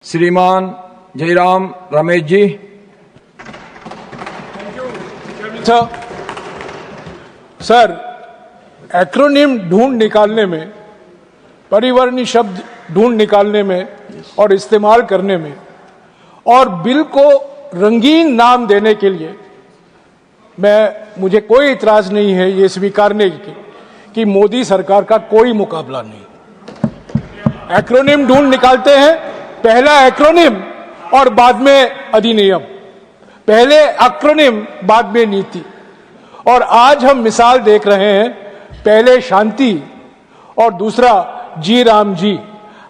श्रीमान Jairam Ramesh ji. Sir, acronym ढूंढ निकालने में, परिवर्णी शब्द ढूंढ निकालने में और इस्तेमाल करने में और बिल को रंगीन नाम देने के लिए मुझे कोई इतराज नहीं है ये स्वीकारने की कि मोदी सरकार का कोई मुकाबला नहीं। एक्रोनिम ढूंढ निकालते हैं, पहला एक्रोनिम और बाद में अधिनियम, पहले एक्रोनिम बाद में नीति। और आज हम मिसाल देख रहे हैं, पहले शांति और दूसरा जी राम जी।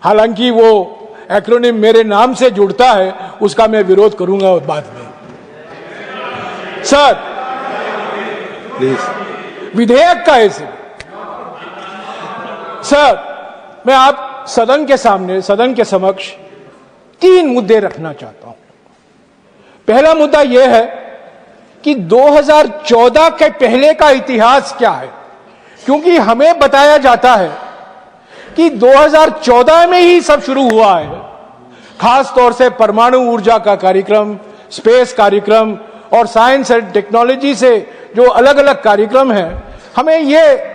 हालांकि वो एक्रोनिम मेरे नाम से जुड़ता है, उसका मैं विरोध करूंगा बाद में। सर प्लीज विधेयक का ऐसे सर, मैं आप सदन के सामने, सदन के समक्ष 3 मुद्दे रखना चाहता हूं। पहला मुद्दा यह है कि 2014 के पहले का इतिहास क्या है, क्योंकि हमें बताया जाता है कि 2014 में ही सब शुरू हुआ है। खास तौर से परमाणु ऊर्जा का कार्यक्रम, स्पेस कार्यक्रम और साइंस एंड टेक्नोलॉजी से जो अलग अलग कार्यक्रम हैं, हमें यह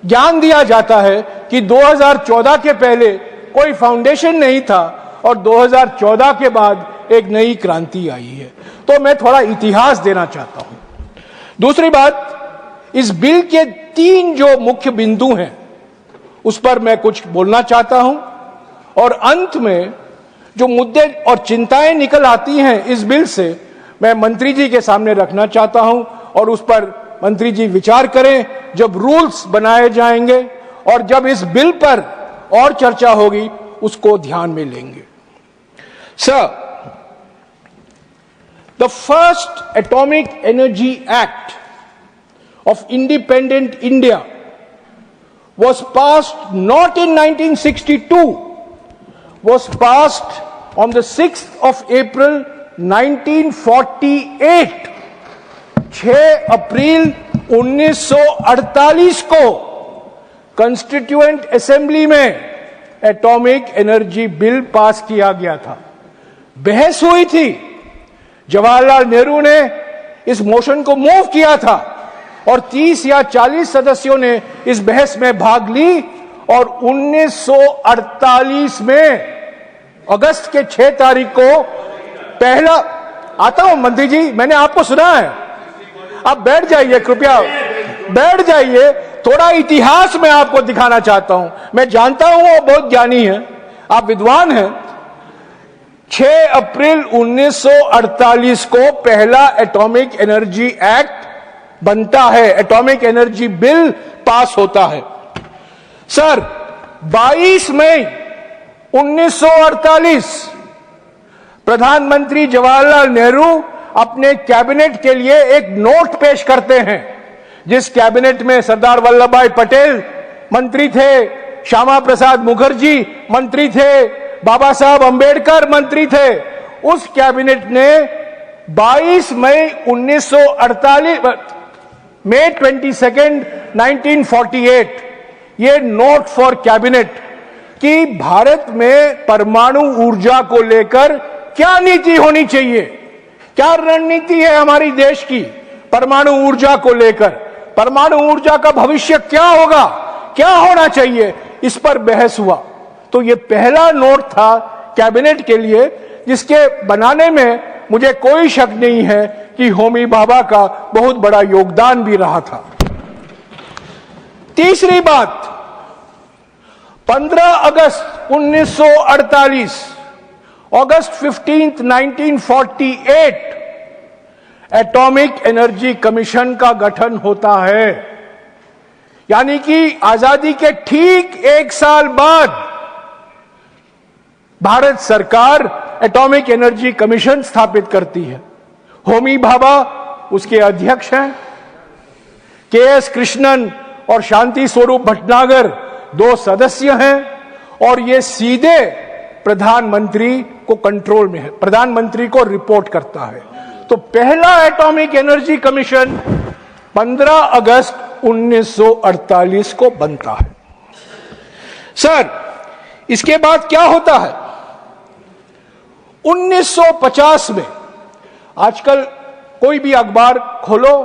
ज्ञान दिया जाता है कि 2014 के पहले कोई फाउंडेशन नहीं था और 2014 के बाद एक नई क्रांति आई है। तो मैं थोड़ा इतिहास देना चाहता हूं। दूसरी बात, इस बिल के 3 जो मुख्य बिंदु हैं उस पर मैं कुछ बोलना चाहता हूं और अंत में जो मुद्दे और चिंताएं निकल आती हैं इस बिल से, मैं मंत्री जी के सामने रखना चाहता हूं और उस पर मंत्री जी विचार करें जब रूल्स बनाए जाएंगे और जब इस बिल पर और चर्चा होगी उसको ध्यान में लेंगे। Sir, the first atomic energy act of independent India was passed not in 1962, was passed on the 6th of April 1948। 6 अप्रैल 1948 को कॉन्स्टिट्यूएंट असेंबली में एटॉमिक एनर्जी बिल पास किया गया था। बहस हुई थी, जवाहरलाल नेहरू ने इस मोशन को मूव किया था और 30 या 40 सदस्यों ने इस बहस में भाग ली और 1948 में अगस्त के 6 तारीख को पहला, आता हूं मंत्री जी, मैंने आपको सुना है, आप बैठ जाइए, कृपया बैठ जाइए। थोड़ा इतिहास में आपको दिखाना चाहता हूं। मैं जानता हूं वो बहुत ज्ञानी है, आप विद्वान हैं। 6 अप्रैल 1948 को पहला एटॉमिक एनर्जी एक्ट बनता है, एटॉमिक एनर्जी बिल पास होता है। सर, 22 मई 1948 प्रधानमंत्री जवाहरलाल नेहरू अपने कैबिनेट के लिए एक नोट पेश करते हैं, जिस कैबिनेट में सरदार वल्लभ भाई पटेल मंत्री थे, श्यामा प्रसाद मुखर्जी मंत्री थे, बाबा साहब अंबेडकर मंत्री थे। उस कैबिनेट ने 22 मई 1948 May 22, 1948 ये नोट फॉर कैबिनेट कि भारत में परमाणु ऊर्जा को लेकर क्या नीति होनी चाहिए, क्या रणनीति है हमारी देश की परमाणु ऊर्जा को लेकर, परमाणु ऊर्जा का भविष्य क्या होगा, क्या होना चाहिए, इस पर बहस हुआ। तो ये पहला नोट था कैबिनेट के लिए, जिसके बनाने में मुझे कोई शक नहीं है कि होमी भाभा का बहुत बड़ा योगदान भी रहा था। तीसरी बात, 15 अगस्त 1948, अगस्त 15, 1948 एटॉमिक एनर्जी कमीशन का गठन होता है। यानी कि आजादी के ठीक 1 साल बाद भारत सरकार एटॉमिक एनर्जी कमीशन स्थापित करती है। होमी भाभा उसके अध्यक्ष हैं, के.एस. कृष्णन और शांति स्वरूप भटनागर 2 सदस्य हैं और ये सीधे प्रधानमंत्री को कंट्रोल में है, प्रधानमंत्री को रिपोर्ट करता है। तो पहला एटॉमिक एनर्जी कमीशन 15 अगस्त 1948 को बनता है। सर, इसके बाद क्या होता है? 1950 में, आजकल कोई भी अखबार खोलो,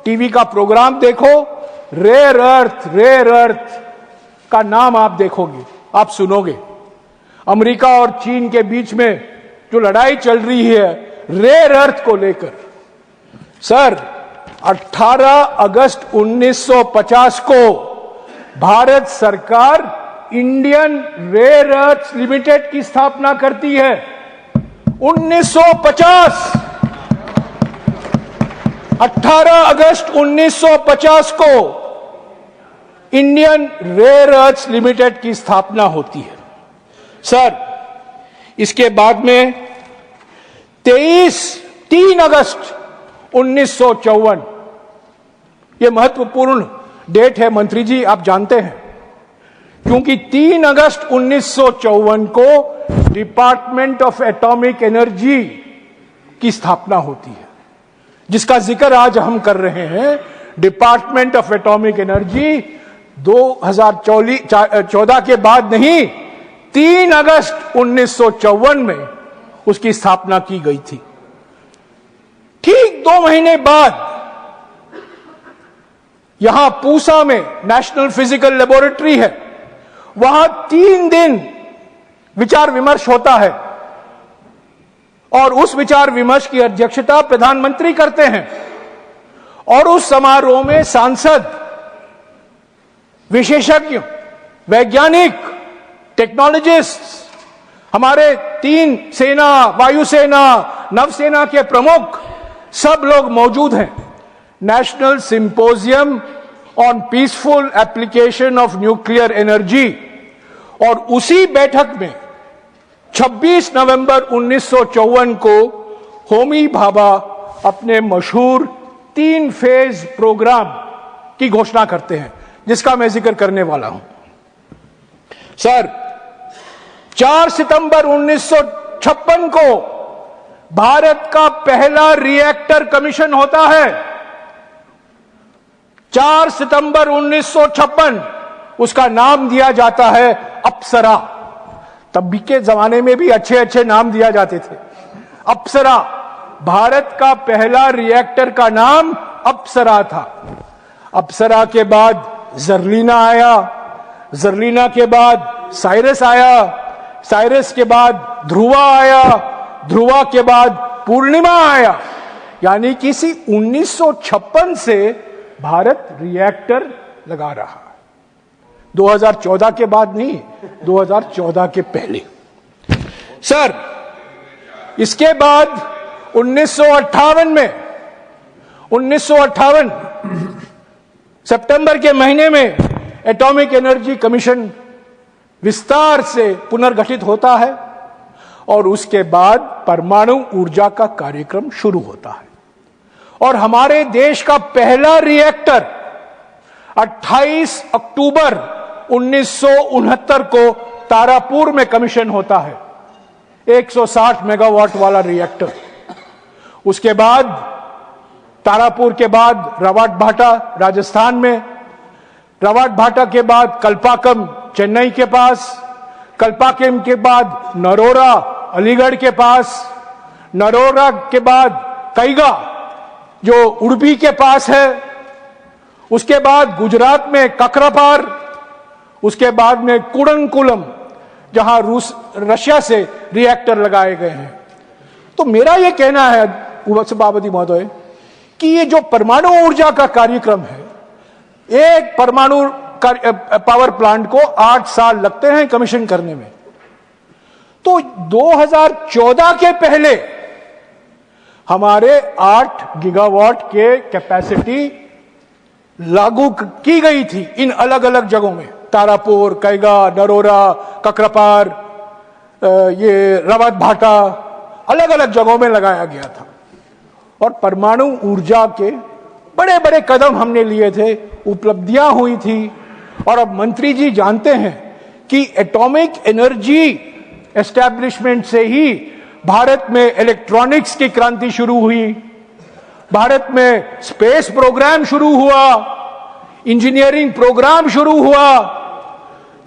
टीवी का प्रोग्राम देखो, रेयर अर्थ का नाम आप देखोगे, आप सुनोगे। अमेरिका और चीन के बीच में जो लड़ाई चल रही है रेयर अर्थ को लेकर, सर 18 अगस्त 1950 को भारत सरकार इंडियन रेयर अर्थ लिमिटेड की स्थापना करती है। 1950, 18 अगस्त 1950 को इंडियन रेयर अर्थ लिमिटेड की स्थापना होती है। सर इसके बाद में 3 अगस्त 1954, यह महत्वपूर्ण डेट है मंत्री जी, आप जानते हैं, क्योंकि 3 अगस्त 1954 को डिपार्टमेंट ऑफ एटॉमिक एनर्जी की स्थापना होती है, जिसका जिक्र आज हम कर रहे हैं। डिपार्टमेंट ऑफ एटॉमिक एनर्जी 2014 के बाद नहीं, 3 अगस्त 1954 में उसकी स्थापना की गई थी। ठीक 2 महीने बाद यहां पूसा में नेशनल फिजिकल लेबोरेटरी है, वहां 3 दिन विचार विमर्श होता है और उस विचार विमर्श की अध्यक्षता प्रधानमंत्री करते हैं। और उस समारोह में सांसद, विशेषज्ञ, वैज्ञानिक, टेक्नोलॉजिस्ट, हमारे 3 सेना, वायुसेना, नवसेना के प्रमुख, सब लोग मौजूद हैं। National symposium on peaceful application of nuclear energy, और उसी बैठक में 26 नवंबर 1954 को होमी भाभा अपने मशहूर 3 फेज प्रोग्राम की घोषणा करते हैं, जिसका मैं जिक्र करने वाला हूं। सर 4 सितंबर 1956 को भारत का पहला रिएक्टर कमीशन होता है। 4 सितंबर 1956, उसका नाम दिया जाता है अप्सरा। तब के जमाने में भी अच्छे अच्छे नाम दिया जाते थे। अप्सरा, भारत का पहला रिएक्टर का नाम अप्सरा था। अप्सरा के बाद जर्लीना आया, जर्लीना के बाद साइरस आया, साइरस के बाद ध्रुवा आया, ध्रुवा के बाद पूर्णिमा आया। यानी किसी 1956 से भारत रिएक्टर लगा रहा है। 2014 के बाद नहीं, 2014 के पहले। सर इसके बाद 1958 में, 1958 सितंबर के महीने में एटॉमिक एनर्जी कमीशन विस्तार से पुनर्गठित होता है और उसके बाद परमाणु ऊर्जा का कार्यक्रम शुरू होता है। और हमारे देश का पहला रिएक्टर 28 अक्टूबर 1969 को तारापुर में कमीशन होता है, 160 मेगावाट वाला रिएक्टर। उसके बाद तारापुर के बाद रवाट भाटा राजस्थान में, रवाट भाटा के बाद कल्पाकम चेन्नई के पास, कल्पाकम के बाद नरोरा अलीगढ़ के पास, नरोरा के बाद कैगा जो उडुपी के पास है, उसके बाद गुजरात में ककरापार, उसके बाद में कुडनकुलम जहां रशिया से रिएक्टर लगाए गए हैं। तो मेरा यह कहना है सभापति महोदय कि ये जो परमाणु ऊर्जा का कार्यक्रम है, एक परमाणु पावर प्लांट को 8 साल लगते हैं कमीशन करने में। तो 2014 के पहले हमारे 8 गीगावाट के कैपेसिटी लागू की गई थी इन अलग अलग जगहों में, तारापुर, कैगा, नरोरा, ककरापार, ये रवाट भाटा, अलग अलग जगहों में लगाया गया था। और परमाणु ऊर्जा के बड़े बड़े कदम हमने लिए थे, उपलब्धियां हुई थी। और अब मंत्री जी जानते हैं कि एटॉमिक एनर्जी एस्टैब्लिशमेंट से ही भारत में इलेक्ट्रॉनिक्स की क्रांति शुरू हुई, भारत में स्पेस प्रोग्राम शुरू हुआ, इंजीनियरिंग प्रोग्राम शुरू हुआ।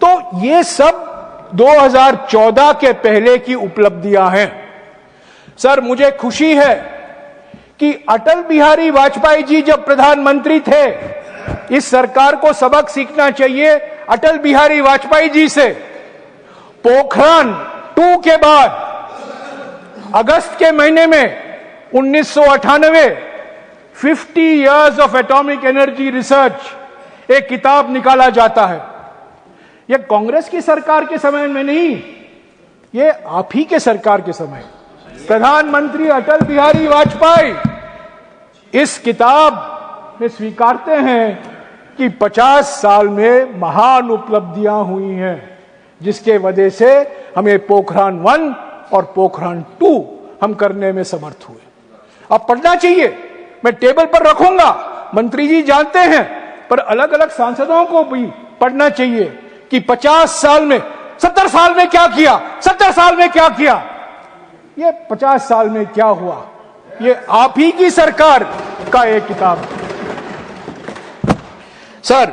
तो ये सब 2014 के पहले की उपलब्धियां हैं। सर, मुझे खुशी है कि अटल बिहारी वाजपेयी जी जब प्रधानमंत्री थे, इस सरकार को सबक सीखना चाहिए अटल बिहारी वाजपेयी जी से। पोखरण 2 के बाद अगस्त के महीने में 1998 50 years of atomic energy research एक किताब निकाला जाता है। यह कांग्रेस की सरकार के समय में नहीं, ये आप ही के सरकार के समय प्रधानमंत्री अटल बिहारी वाजपेयी इस किताब में स्वीकारते हैं कि 50 साल में महान उपलब्धियां हुई हैं, जिसके वजह से हमें पोखरण 1 और पोखरण 2 हम करने में समर्थ हुए। अब पढ़ना चाहिए, मैं टेबल पर रखूंगा, मंत्री जी जानते हैं, पर अलग अलग सांसदों को भी पढ़ना चाहिए कि 50 साल में 70 साल में क्या किया, 70 साल में क्या किया, ये 50 साल में क्या हुआ। ये आप ही की सरकार का एक किताब है। सर,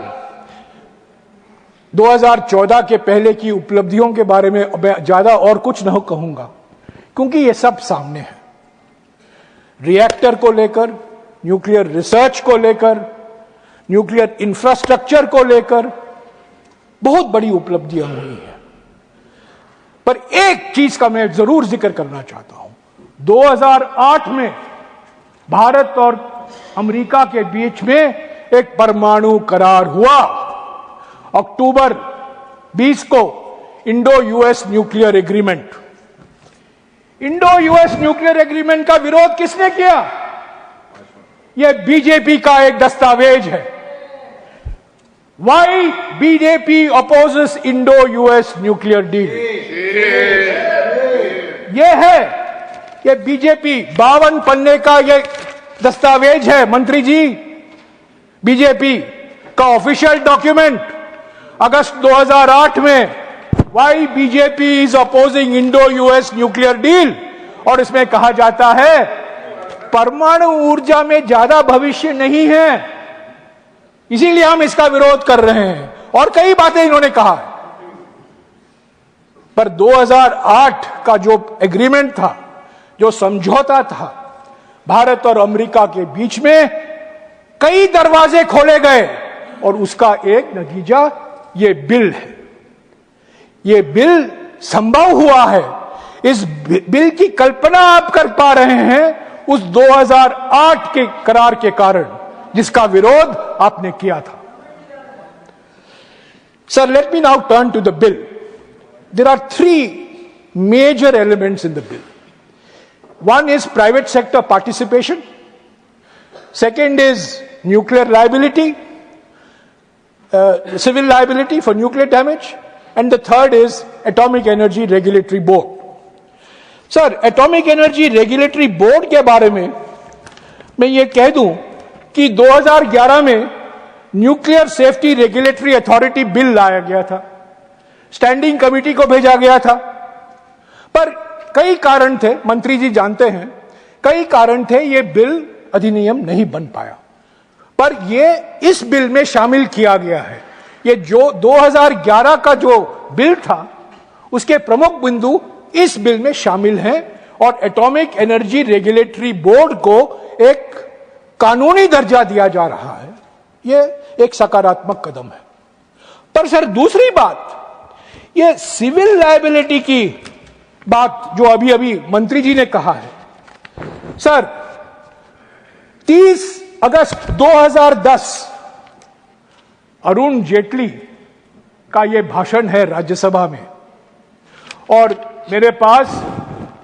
2014 के पहले की उपलब्धियों के बारे में मैं ज्यादा और कुछ नहीं कहूंगा, क्योंकि ये सब सामने है। रिएक्टर को लेकर, न्यूक्लियर रिसर्च को लेकर, न्यूक्लियर इंफ्रास्ट्रक्चर को लेकर बहुत बड़ी उपलब्धियां हुई हैं। पर एक चीज का मैं जरूर जिक्र करना चाहता हूं। 2008 में भारत और अमेरिका के बीच में एक परमाणु करार हुआ। अक्टूबर 20 को Indo US nuclear agreement. Indo US nuclear agreement का विरोध किसने किया? यह बीजेपी का एक दस्तावेज है। Why BJP opposes Indo-US nuclear deal? यह है, यह बीजेपी 52 पन्ने का यह दस्तावेज है मंत्री जी, बीजेपी का ऑफिशियल डॉक्यूमेंट अगस्त 2008 में। Why BJP is opposing Indo-US nuclear deal? और इसमें कहा जाता है परमाणु ऊर्जा में ज्यादा भविष्य नहीं है, इसीलिए हम इसका विरोध कर रहे हैं। और कई बातें इन्होंने कहा। पर 2008 का जो एग्रीमेंट था, जो समझौता था भारत और अमेरिका के बीच में, कई दरवाजे खोले गए और उसका एक नतीजा ये बिल है। ये बिल संभव हुआ है। इस बिल की कल्पना आप कर पा रहे हैं उस 2008 के करार के कारण, जिसका विरोध आपने किया था। Sir, let me now turn to the bill. There are 3 major elements in the bill. One is private sector participation. Second is nuclear liability, civil liability for nuclear damage. And the third is Atomic Energy Regulatory Board. Sir, Atomic Energy Regulatory Board के बारे में मैं ये कह दूं कि 2011 में nuclear safety regulatory authority bill लाया गया था, स्टैंडिंग कमेटी को भेजा गया था। पर कई कारण थे, मंत्री जी जानते हैं, कई कारण थे, ये बिल अधिनियम नहीं बन पाया। पर ये इस बिल में शामिल किया गया है। ये जो 2011 का जो बिल था, उसके प्रमुख बिंदु इस बिल में शामिल हैं और एटॉमिक एनर्जी रेगुलेटरी बोर्ड को एक कानूनी दर्जा दिया जा रहा है। यह एक सकारात्मक कदम है। पर सर, दूसरी बात, यह सिविल लायबिलिटी की बात जो अभी अभी मंत्री जी ने कहा है। सर, 30 अगस्त 2010 अरुण जेटली का यह भाषण है राज्यसभा में, और मेरे पास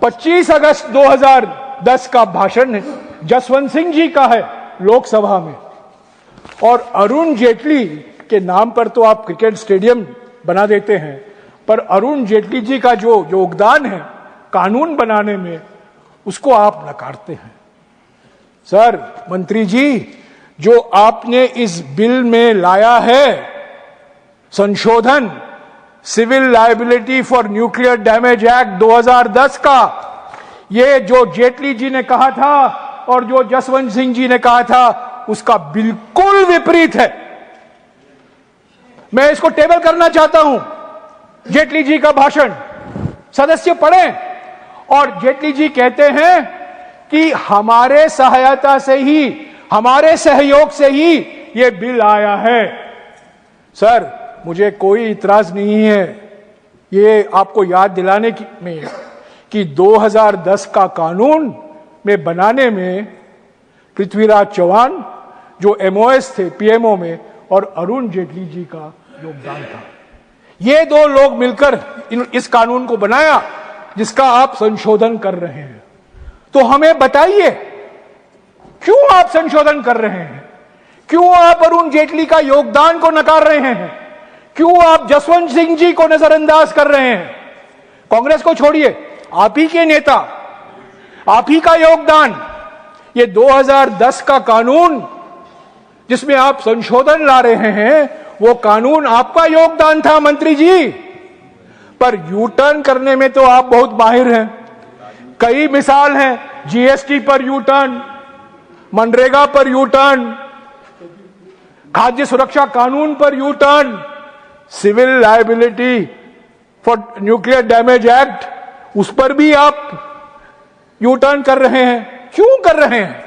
25 अगस्त 2010 का भाषण जसवंत सिंह जी का है लोकसभा में। और अरुण जेटली के नाम पर तो आप क्रिकेट स्टेडियम बना देते हैं, पर अरुण जेटली जी का जो योगदान है कानून बनाने में, उसको आप नकारते हैं। सर, मंत्री जी, जो आपने इस बिल में लाया है संशोधन, civil liability for nuclear damage act 2010 का, ये जो जेटली जी ने कहा था और जो जसवंत सिंह जी ने कहा था, उसका बिल्कुल विपरीत है। मैं इसको टेबल करना चाहता हूं, जेटली जी का भाषण सदस्य पढ़ें और जेटली जी कहते हैं कि हमारे सहायता से ही, हमारे सहयोग से ही ये बिल आया है। सर, मुझे कोई इतराज नहीं है ये आपको याद दिलाने में कि 2010 का कानून में बनाने में पृथ्वीराज चौहान जो एमओएस थे पीएमओ में और अरुण जेटली जी का योगदान था। ये दो लोग मिलकर इस कानून को बनाया जिसका आप संशोधन कर रहे हैं। तो हमें बताइए क्यों आप संशोधन कर रहे हैं? क्यों आप अरुण जेटली का योगदान को नकार रहे हैं? क्यों आप जसवंत सिंह जी को नजरअंदाज कर रहे हैं? कांग्रेस को छोड़िए, आप ही के नेता, आप ही का योगदान, ये 2010 का कानून जिसमें आप संशोधन ला रहे हैं, वो कानून आपका योगदान था मंत्री जी। पर यू टर्न करने में तो आप बहुत माहिर हैं। कई मिसाल हैं, जीएसटी पर यू टर्न, मनरेगा पर यू टर्न, खाद्य सुरक्षा कानून पर U turn, civil liability for nuclear damage act, उस पर भी आप यू टर्न कर रहे हैं। क्यों कर रहे हैं?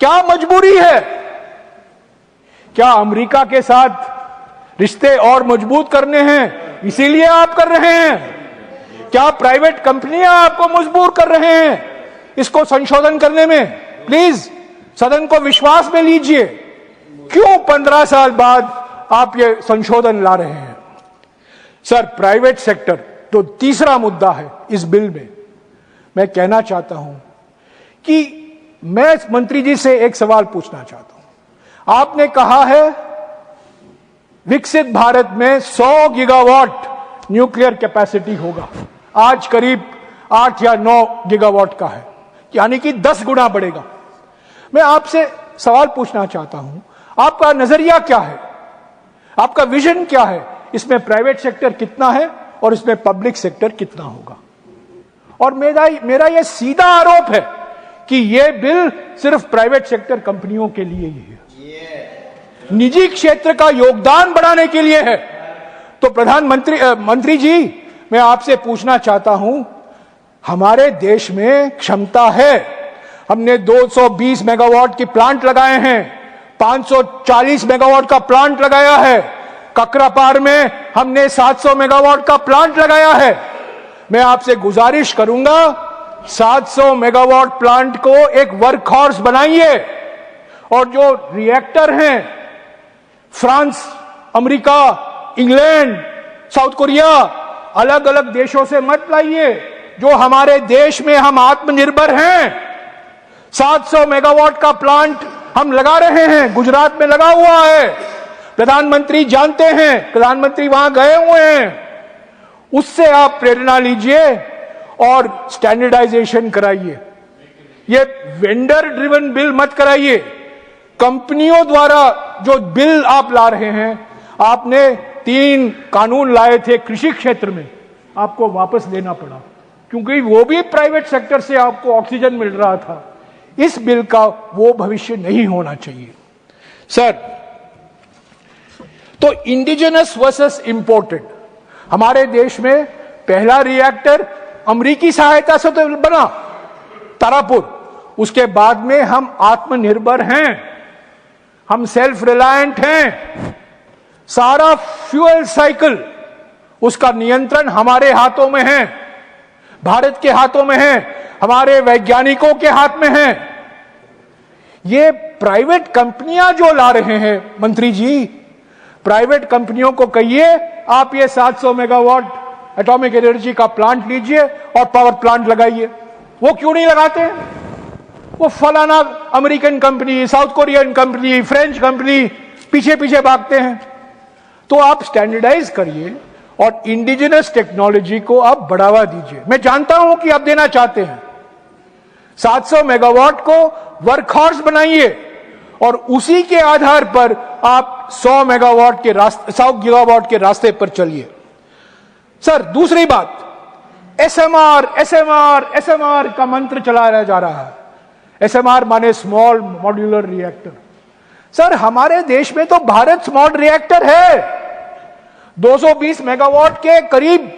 क्या मजबूरी है? क्या अमेरिका के साथ रिश्ते और मजबूत करने हैं इसीलिए आप कर रहे हैं? क्या प्राइवेट कंपनियां आपको मजबूर कर रहे हैं इसको संशोधन करने में? प्लीज सदन को विश्वास में लीजिए। क्यों 15 साल बाद आप ये संशोधन ला रहे हैं? सर, प्राइवेट सेक्टर तो तीसरा मुद्दा है इस बिल में। मैं कहना चाहता हूं कि मैं मंत्री जी से एक सवाल पूछना चाहता हूं। आपने कहा है विकसित भारत में 100 गीगावाट न्यूक्लियर कैपेसिटी होगा, आज करीब 8 या 9 गीगावाट का है, यानी कि 10 गुना बढ़ेगा। मैं आपसे सवाल पूछना चाहता हूं, आपका नजरिया क्या है? आपका विजन क्या है? इसमें प्राइवेट सेक्टर कितना है और इसमें पब्लिक सेक्टर कितना होगा? और मेरा यह सीधा आरोप है कि यह बिल सिर्फ प्राइवेट सेक्टर कंपनियों के लिए ही है, निजी क्षेत्र का योगदान बढ़ाने के लिए है। तो मंत्री जी, मैं आपसे पूछना चाहता हूं, हमारे देश में क्षमता है, हमने 220 मेगावाट के प्लांट लगाए हैं, 540 मेगावाट का प्लांट लगाया है, ककरापार में हमने 700 मेगावाट का प्लांट लगाया है। मैं आपसे गुजारिश करूंगा 700 मेगावाट प्लांट को एक वर्क हॉर्स बनाइए और जो रिएक्टर हैं France, America, England, south Korea, अलग अलग देशों से मत लाइए, जो हमारे देश में हम आत्मनिर्भर हैं। 700 मेगावाट का प्लांट हम लगा रहे हैं, गुजरात में लगा हुआ है, प्रधानमंत्री जानते हैं, प्रधानमंत्री वहां गए हुए हैं। उससे आप प्रेरणा लीजिए और स्टैंडर्डाइजेशन कराइए। ये वेंडर ड्रिवन बिल मत कराइए। कंपनियों द्वारा जो बिल आप ला रहे हैं, आपने 3 कानून लाए थे कृषि क्षेत्र में, आपको वापस लेना पड़ा क्योंकि वो भी प्राइवेट सेक्टर से आपको ऑक्सीजन मिल रहा था। इस बिल का वो भविष्य नहीं होना चाहिए। सर, तो इंडिजिनस वर्सेस इंपोर्टेड, हमारे देश में पहला रिएक्टर अमेरिकी सहायता से तो बना तारापुर, उसके बाद में हम आत्मनिर्भर हैं, हम सेल्फ रिलायंट हैं। सारा फ्यूल साइकिल उसका नियंत्रण हमारे हाथों में है, भारत के हाथों में है, हमारे वैज्ञानिकों के हाथ में है। ये प्राइवेट कंपनियां जो ला रहे हैं, मंत्री जी, प्राइवेट कंपनियों को कहिए आप ये 700 मेगावाट एटॉमिक एनर्जी का प्लांट लीजिए और पावर प्लांट लगाइए। वो क्यों नहीं लगाते हैं? वो फलाना American company, south Korean company, French company पीछे पीछे भागते हैं। तो आप स्टैंडर्डाइज करिए और इंडिजिनस टेक्नोलॉजी को आप बढ़ावा दीजिए। मैं जानता हूं कि आप देना चाहते हैं। 700 मेगावाट को वर्कहॉर्स बनाइए और उसी के आधार पर आप 100 गीगावाट के रास्ते पर चलिए। सर, दूसरी बात, एसएमआर का मंत्र चलाया जा रहा है। एसएमआर माने स्मॉल मॉड्यूलर रिएक्टर। सर, हमारे देश में तो भारत स्मॉल रिएक्टर है, 220 मेगावाट के करीब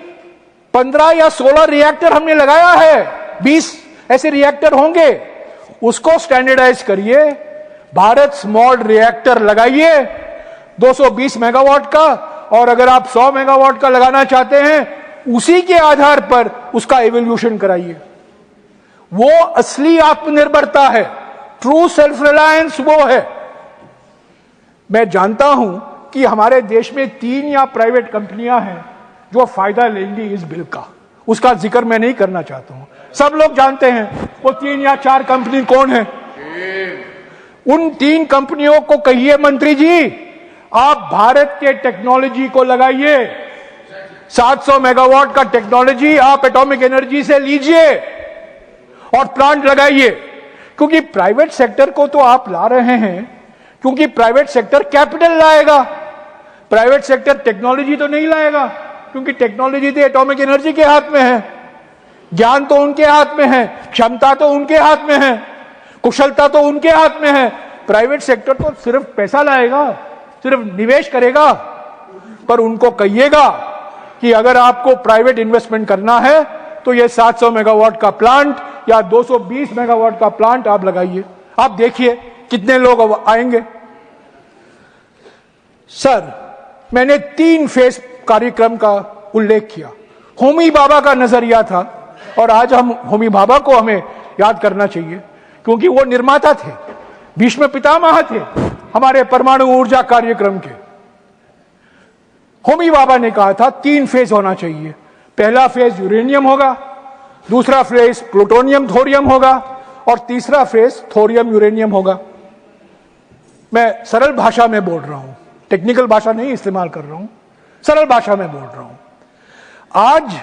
15 या 16 रिएक्टर हमने लगाया है, 20 ऐसे रिएक्टर होंगे, उसको स्टैंडर्डाइज करिए, भारत स्मॉल रिएक्टर लगाइए 220 मेगावाट का, और अगर आप 100 मेगावाट का लगाना चाहते हैं उसी के आधार पर उसका एवोल्यूशन कराइए। वो असली आत्मनिर्भरता है, ट्रू सेल्फ रिलायंस वो है। मैं जानता हूं कि हमारे देश में 3 या प्राइवेट कंपनियां हैं जो फायदा लेंगी इस बिल का, उसका जिक्र मैं नहीं करना चाहता हूं, सब लोग जानते हैं वो 3 या 4 कंपनी कौन है। उन 3 कंपनियों को कहिए मंत्री जी आप भारत के टेक्नोलॉजी को लगाइए, 700 मेगावाट का टेक्नोलॉजी आप एटॉमिक एनर्जी से लीजिए और प्लांट लगाइए, क्योंकि प्राइवेट सेक्टर को तो आप ला रहे हैं क्योंकि प्राइवेट सेक्टर कैपिटल लाएगा, प्राइवेट सेक्टर टेक्नोलॉजी तो नहीं लाएगा, क्योंकि टेक्नोलॉजी तो एटॉमिक एनर्जी के हाथ में है, ज्ञान तो उनके हाथ में है, क्षमता तो उनके हाथ में है, कुशलता तो उनके हाथ में है। प्राइवेट सेक्टर तो सिर्फ पैसा लाएगा, सिर्फ निवेश करेगा। पर उनको कहिएगा कि अगर आपको प्राइवेट इन्वेस्टमेंट करना है तो ये 700 मेगावाट का प्लांट या 220 मेगावाट का प्लांट आप लगाइए, आप देखिए कितने लोग आएंगे। सर, मैंने 3 फेज कार्यक्रम का उल्लेख किया, होमी भाभा का नजरिया था, और आज हम होमी भाभा को हमें याद करना चाहिए क्योंकि वो निर्माता थे, भीष्म पितामह थे हमारे परमाणु ऊर्जा कार्यक्रम के। होमी भाभा ने कहा था 3 फेज होना चाहिए, पहला फेज यूरेनियम होगा, दूसरा फेज प्लूटोनियम थोरियम होगा, और तीसरा फेज थोरियम यूरेनियम होगा। मैं सरल भाषा में बोल रहा हूं, टेक्निकल भाषा नहीं इस्तेमाल कर रहा हूं, सरल भाषा में बोल रहा हूं। आज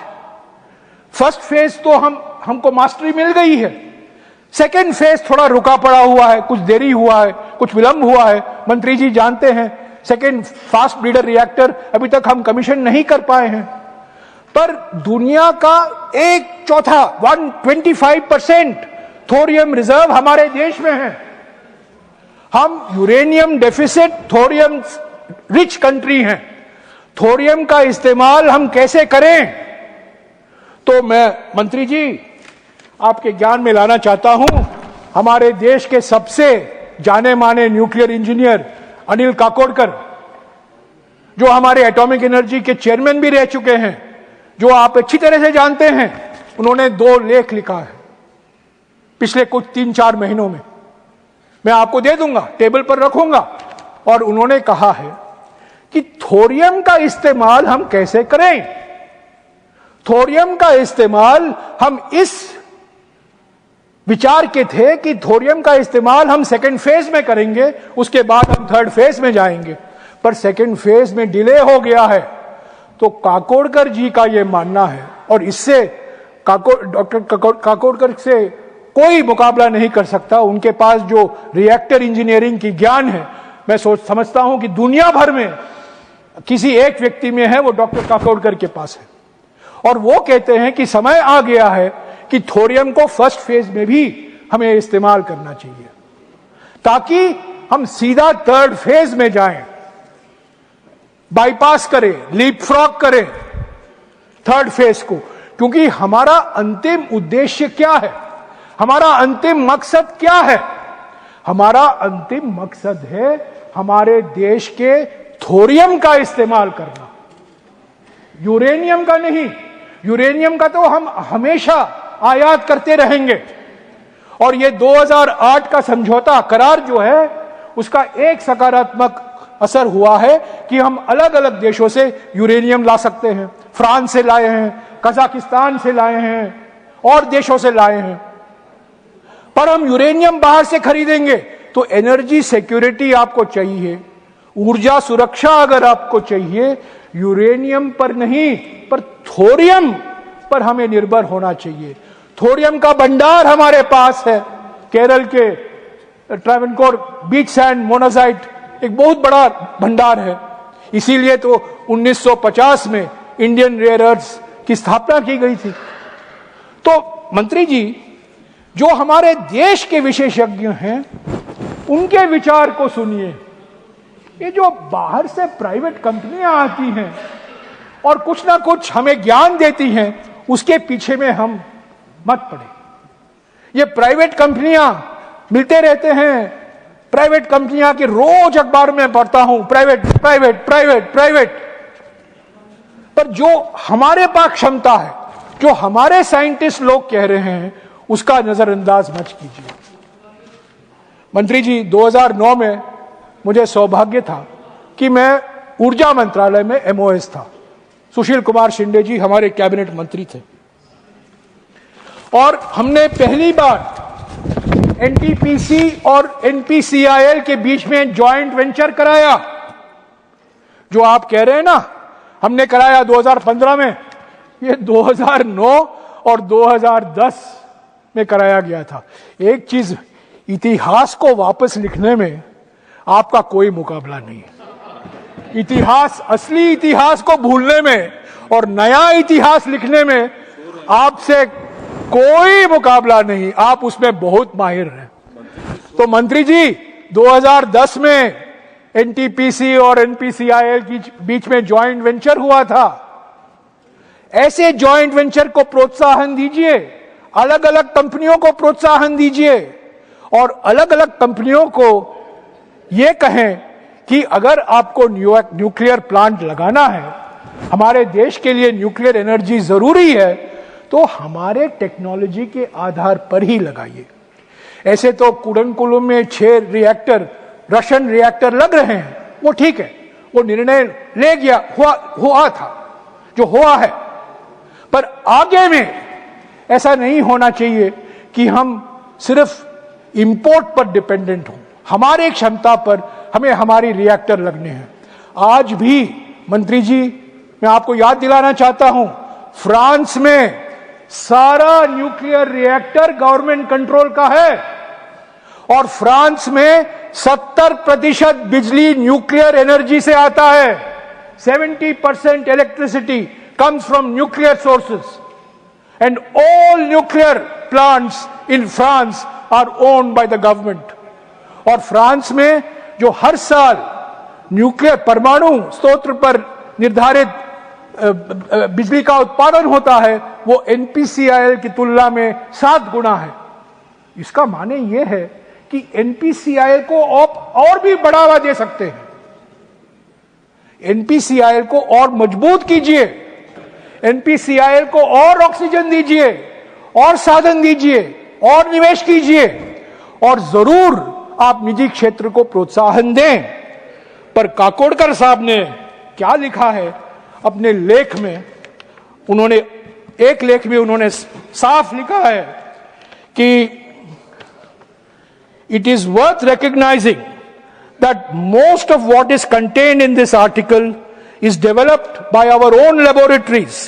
फर्स्ट फेज तो हमको मास्टरी मिल गई है, सेकेंड फेज थोड़ा रुका पड़ा हुआ है, कुछ देरी हुआ है, कुछ विलंब हुआ है। मंत्री जी जानते हैं सेकेंड फास्ट ब्रीडर रिएक्टर अभी तक हम कमीशन नहीं कर पाए हैं, पर दुनिया का 1/4 125% थोरियम रिजर्व हमारे देश में है। हम uranium deficit thorium rich country हैं, थोरियम का इस्तेमाल हम कैसे करें? तो मैं मंत्री जी आपके ज्ञान में लाना चाहता हूं, हमारे देश के सबसे जाने माने न्यूक्लियर इंजीनियर अनिल काकोडकर, जो हमारे एटॉमिक एनर्जी के चेयरमैन भी रह चुके हैं, जो आप अच्छी तरह से जानते हैं, उन्होंने 2 लेख लिखा है पिछले कुछ 3-4 महीनों में, मैं आपको दे दूंगा, टेबल पर रखूंगा। और उन्होंने कहा है कि थोरियम का इस्तेमाल हम कैसे करें। थोरियम का इस्तेमाल हम इस विचार के थे कि थोरियम का इस्तेमाल हम सेकंड फेज में करेंगे, उसके बाद हम थर्ड फेज में जाएंगे, पर सेकंड फेज में डिले हो गया है। तो काकोडकर जी का यह मानना है, और इससे डॉक्टर काकोडकर से कोई मुकाबला नहीं कर सकता, उनके पास जो रिएक्टर इंजीनियरिंग की ज्ञान है, मैं समझता हूं कि दुनिया भर में किसी एक व्यक्ति में है, वो डॉक्टर काकोडकर के पास है। और वो कहते हैं कि समय आ गया है कि थोरियम को फर्स्ट फेज में भी हमें इस्तेमाल करना चाहिए, ताकि हम सीधा थर्ड फेज में जाएं, बाईपास करें, लीप फ्रॉग करें थर्ड फेज को। क्योंकि हमारा अंतिम उद्देश्य क्या है, हमारा अंतिम मकसद क्या है? हमारा अंतिम मकसद है हमारे देश के थोरियम का इस्तेमाल करना, यूरेनियम का नहीं। यूरेनियम का तो हम हमेशा आयात करते रहेंगे, और ये 2008 का समझौता करार जो है, उसका एक सकारात्मक असर हुआ है कि हम अलग अलग देशों से यूरेनियम ला सकते हैं। फ्रांस से लाए हैं, कजाकिस्तान से लाए हैं, और देशों से लाए हैं। पर हम यूरेनियम बाहर से खरीदेंगे तो एनर्जी सिक्योरिटी आपको चाहिए, ऊर्जा सुरक्षा अगर आपको चाहिए, यूरेनियम पर नहीं पर थोरियम पर हमें निर्भर होना चाहिए। थोरियम का भंडार हमारे पास है, केरल के ट्रावनकोर बीच सैंड मोनाजाइट एक बहुत बड़ा भंडार है। इसीलिए तो 1950 में इंडियन रेयर अर्थ्स की स्थापना की गई थी। तो मंत्री जी, जो हमारे देश के विशेषज्ञ हैं, उनके विचार को सुनिए। ये जो बाहर से प्राइवेट कंपनियां आती हैं, और कुछ ना कुछ हमें ज्ञान देती हैं, उसके पीछे में हम मत पड़े। ये प्राइवेट कंपनियां मिलते रहते हैं, प्राइवेट कंपनियां के रोज अखबार में पढ़ता हूं, प्राइवेट प्राइवेट प्राइवेट प्राइवेट। पर जो हमारे पास क्षमता है, जो हमारे साइंटिस्ट लोग कह रहे हैं, उसका नजरअंदाज मत कीजिए। मंत्री जी, 2009 में मुझे सौभाग्य था कि मैं ऊर्जा मंत्रालय में एमओएस था। सुशील कुमार शिंदे जी हमारे कैबिनेट मंत्री थे और हमने पहली बार एनटीपीसी और एनपीसीआईएल के बीच में जॉइंट वेंचर कराया। जो आप कह रहे हैं ना, हमने कराया 2015 में, ये 2009 और 2010 में कराया गया था। एक चीज, इतिहास को वापस लिखने में आपका कोई मुकाबला नहीं है। इतिहास, असली इतिहास को भूलने में और नया इतिहास लिखने में आपसे कोई मुकाबला नहीं, आप उसमें बहुत माहिर हैं। तो मंत्री जी, 2010 में एनटीपीसी और एनपीसीआईएल के बीच में जॉइंट वेंचर हुआ था। ऐसे जॉइंट वेंचर को प्रोत्साहन दीजिए, अलग अलग कंपनियों को प्रोत्साहन दीजिए और अलग अलग कंपनियों को यह कहें कि अगर आपको न्यूक्लियर प्लांट लगाना है, हमारे देश के लिए न्यूक्लियर एनर्जी जरूरी है, तो हमारे टेक्नोलॉजी के आधार पर ही लगाइए। ऐसे तो कुडनकुलम में 6 रिएक्टर, रशियन रिएक्टर लग रहे हैं, वो ठीक है, वो निर्णय ले गया, हुआ था जो हुआ है। पर आगे में ऐसा नहीं होना चाहिए कि हम सिर्फ इंपोर्ट पर डिपेंडेंट हों। हमारे क्षमता पर हमें हमारी रिएक्टर लगने हैं। आज भी मंत्री जी, मैं आपको याद दिलाना चाहता हूं, फ्रांस में सारा न्यूक्लियर रिएक्टर गवर्नमेंट कंट्रोल का है और फ्रांस में 70% बिजली न्यूक्लियर एनर्जी से आता है। 70% electricity comes from nuclear sources and all nuclear plants in France are owned by the government। और फ्रांस में जो हर साल न्यूक्लियर परमाणु स्रोत पर निर्धारित बिजली का उत्पादन होता है, वो एनपीसीआईएल की तुलना में 7 गुना है। इसका माने ये है कि एनपीसीआईएल को और भी बढ़ावा दे सकते हैं। एनपीसीआईएल को और मजबूत कीजिए, एनपीसीआईएल को और ऑक्सीजन दीजिए, और साधन दीजिए, और निवेश कीजिए, और जरूर आप निजी क्षेत्र को प्रोत्साहन दें। पर काकोडकर साहब ने क्या लिखा है अपने लेख में, उन्होंने एक लेख में उन्होंने साफ लिखा है कि it is worth recognising that most of what is contained in this article is developed by our own laboratories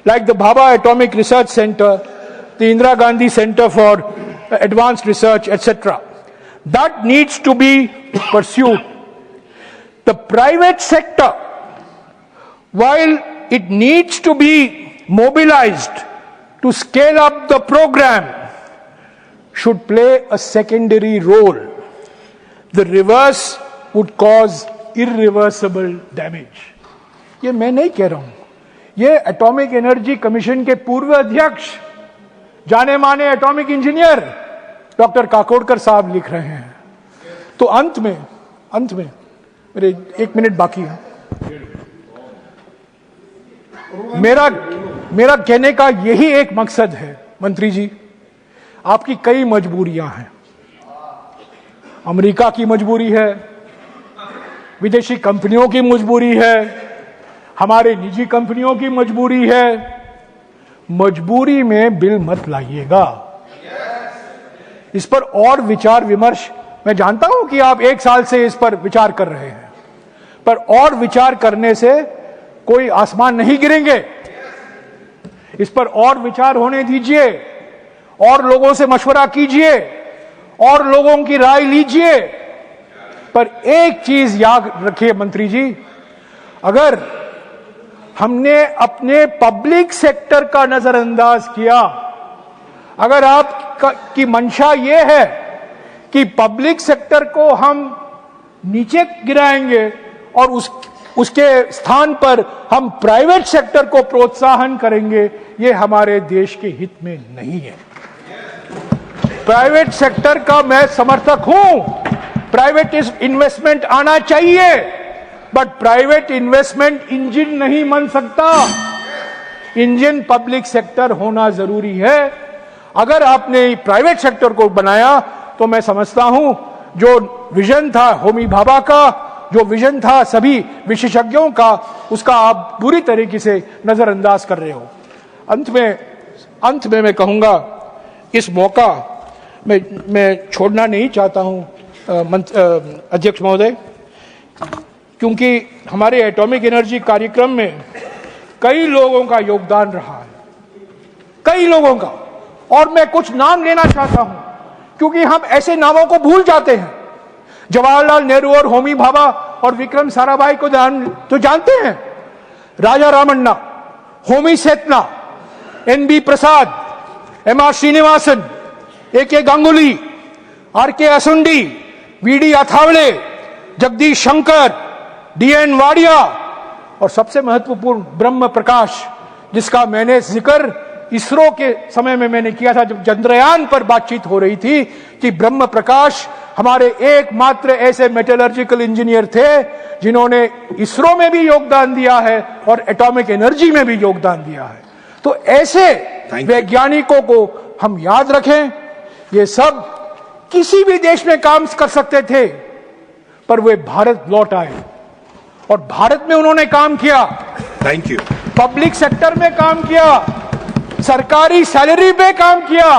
like the Bhabha Atomic Research Center, the Indira Gandhi Center for Advanced Research, etc. That needs to be pursued. The private sector, while it needs to be mobilized to scale up the program, should play a secondary role. The reverse would cause irreversible damage. ये मैं नहीं कह रहा हूं, ये atomic energy commission के पूर्व अध्यक्ष, जाने माने एटॉमिक इंजीनियर डॉक्टर काकोडकर साहब लिख रहे हैं। तो अंत में मेरे 1 मिनट बाकी है। मेरा कहने का यही एक मकसद है मंत्री जी, आपकी कई मजबूरियां हैं। अमेरिका की मजबूरी है, विदेशी कंपनियों की मजबूरी है, हमारे निजी कंपनियों की मजबूरी है। मजबूरी में बिल मत लाइएगा। इस पर और विचार विमर्श, मैं जानता हूं कि आप 1 साल से इस पर विचार कर रहे हैं, पर और विचार करने से कोई आसमान नहीं गिरेंगे। इस पर और विचार होने दीजिए, और लोगों से मशवरा कीजिए, और लोगों की राय लीजिए। पर एक चीज याद रखिए मंत्री जी, अगर हमने अपने पब्लिक सेक्टर का नजरअंदाज किया, अगर आपकी मंशा यह है कि पब्लिक सेक्टर को हम नीचे गिराएंगे और उसके स्थान पर हम प्राइवेट सेक्टर को प्रोत्साहन करेंगे, ये हमारे देश के हित में नहीं है। प्राइवेट सेक्टर का मैं समर्थक हूं, प्राइवेट इन्वेस्टमेंट आना चाहिए, बट प्राइवेट इन्वेस्टमेंट इंजन नहीं बन सकता। इंजन पब्लिक सेक्टर होना जरूरी है। अगर आपने प्राइवेट सेक्टर को बनाया तो मैं समझता हूं जो विजन था होमी भाभा का, जो विजन था सभी विशेषज्ञों का, उसका आप बुरी तरीके से नजरअंदाज कर रहे हो। अंत में मैं कहूंगा, इस मौका मैं छोड़ना नहीं चाहता हूं अध्यक्ष महोदय, क्योंकि हमारे एटॉमिक एनर्जी कार्यक्रम में कई लोगों का योगदान रहा है, कई लोगों का, और मैं कुछ नाम लेना चाहता हूं क्योंकि हम ऐसे नामों को भूल जाते हैं। जवाहरलाल नेहरू और होमी भाभा और विक्रम साराभाई को तो जानते हैं, Raja Ramanna, Homi Sethna, N B. Prasad, M R. Srinivasan, A K. Ganguly, R K. Asundi, V D. Athavale, Jagdish Shankar, D N. Wadia और सबसे महत्वपूर्ण ब्रह्म प्रकाश, जिसका मैंने जिक्र इसरो के समय में मैंने किया था जब चंद्रयान पर बातचीत हो रही थी कि ब्रह्म प्रकाश हमारे एकमात्र ऐसे मेटलर्जिकल इंजीनियर थे जिन्होंने इसरो में भी योगदान दिया है और एटॉमिक एनर्जी में भी योगदान दिया है। तो ऐसे वैज्ञानिकों को हम याद रखें। ये सब किसी भी देश में काम कर सकते थे, पर वे भारत लौट आए और भारत में उन्होंने काम किया। Thank you. पब्लिक सेक्टर में काम किया, सरकारी सैलरी पे काम किया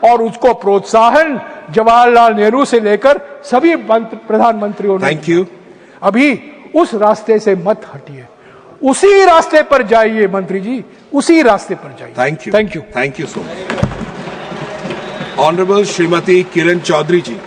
और उसको प्रोत्साहन जवाहरलाल नेहरू से लेकर सभी प्रधानमंत्रियों ने। Thank you. अभी उस रास्ते से मत हटिए, उसी रास्ते पर जाइए मंत्री जी, उसी रास्ते पर जाइए। Thank you. Thank you. Thank you so much. Honourable Shrimati Kiran Chaudhary ji.